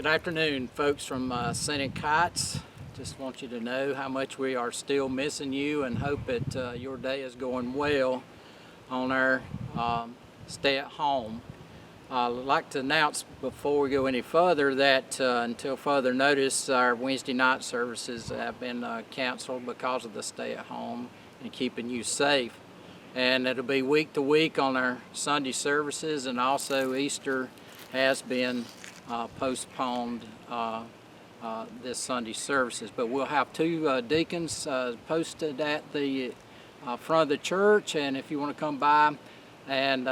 Good afternoon, folks from Scenic. Just want you to know how much we are still missing you and hope that your day is going well on our stay at home. I'd like to announce before we go any further that until further notice, our Wednesday night services have been canceled because of the stay at home and keeping you safe. And it'll be week to week on our Sunday services, and also Easter has been postponed this Sunday services. But we'll have two deacons posted at the front of the church, and if you want to come by and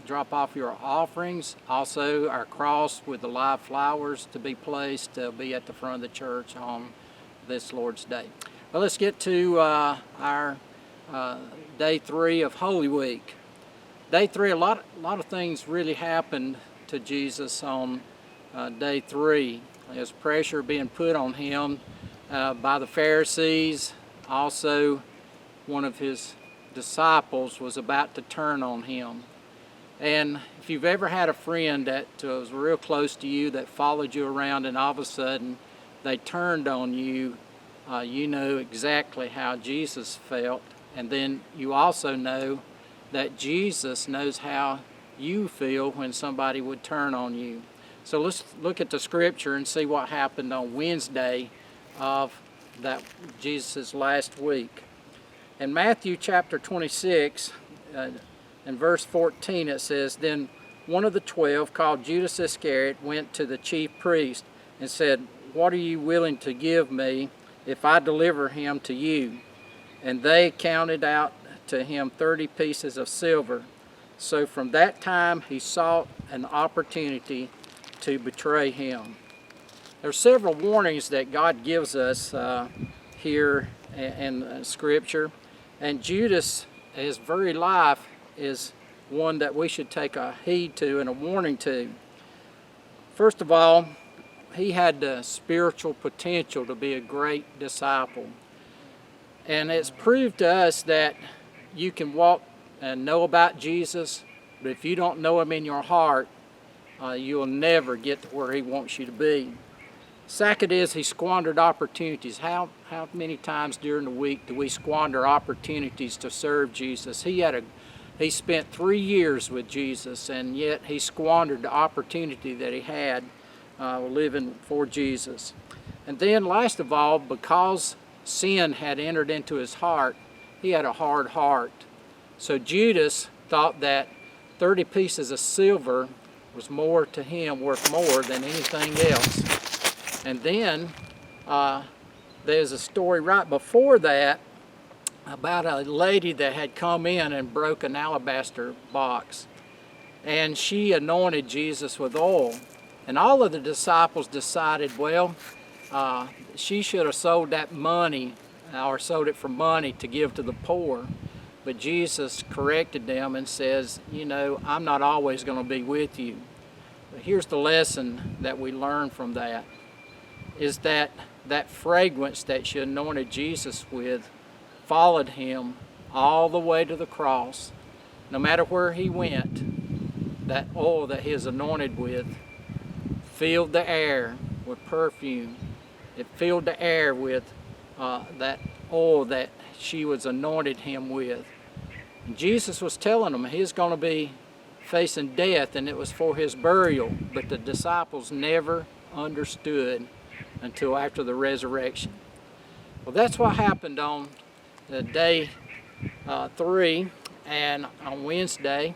drop off your offerings. Also, our cross with the live flowers to be placed will be at the front of the church on this Lord's Day. Well, let's get to our day 3 of Holy Week. Day 3, a lot of things really happened to Jesus on day 3. There's pressure being put on him by the Pharisees. Also, one of his disciples was about to turn on him. And if you've ever had a friend that was real close to you, that followed you around, and all of a sudden they turned on you, you know exactly how Jesus felt. And then you also know that Jesus knows how you feel when somebody would turn on you. So let's look at the scripture and see what happened on Wednesday of that Jesus' last week. In Matthew chapter 26, in verse 14, it says, "Then one of the 12, called Judas Iscariot, went to the chief priest and said, 'What are you willing to give me if I deliver him to you?' And they counted out to him 30 pieces of silver. So from that time he sought an opportunity to betray him." There are several warnings that God gives us here in Scripture, and Judas, his very life, is one that we should take a heed to and a warning to. First of all, he had the spiritual potential to be a great disciple. And it's proved to us that you can walk and know about Jesus, but if you don't know him in your heart, you'll never get to where he wants you to be. Second is, he squandered opportunities. How many times during the week do we squander opportunities to serve Jesus? He spent 3 years with Jesus, and yet he squandered the opportunity that he had living for Jesus. And then last of all, because sin had entered into his heart, he had a hard heart. So Judas thought that 30 pieces of silver was more to him, worth more than anything else. And then there's a story right before that about a lady that had come in and broke an alabaster box. And she anointed Jesus with oil. And all of the disciples decided, well, she should have sold that money or sold it for money to give to the poor. But Jesus corrected them and says, you know, I'm not always going to be with you. But here's the lesson that we learn from that, is that that fragrance that she anointed Jesus with followed him all the way to the cross. No matter where he went, that oil that he was anointed with filled the air with perfume. It filled the air with that oil that she was anointed him with. And Jesus was telling them he was going to be facing death, and it was for his burial, but the disciples never understood until after the resurrection. Well, that's what happened on the day 3 and on Wednesday.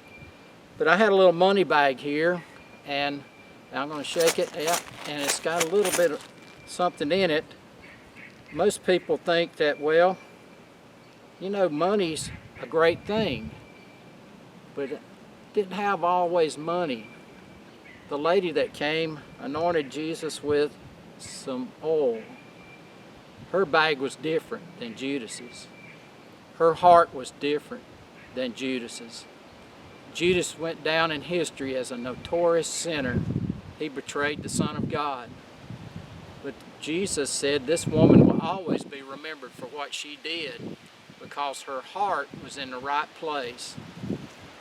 But I had a little money bag here, and I'm going to shake it out, and it's got a little bit of something in it. Most people think that, well, you know, money's a great thing, but it didn't have always money. The lady that came anointed Jesus with some oil. Her bag was different than Judas's. Her heart was different than Judas's. Judas went down in history as a notorious sinner. He betrayed the Son of God. But Jesus said this woman will always be remembered for what she did, because her heart was in the right place.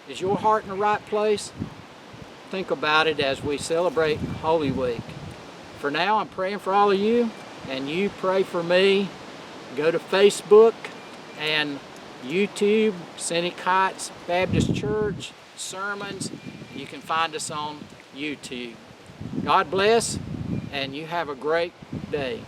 Is your heart in the right place? Think about it as we celebrate Holy Week. For now, I'm praying for all of you, and you pray for me. Go to Facebook and YouTube, Scenic Heights Baptist Church, sermons. You can find us on YouTube. God bless, and you have a great day.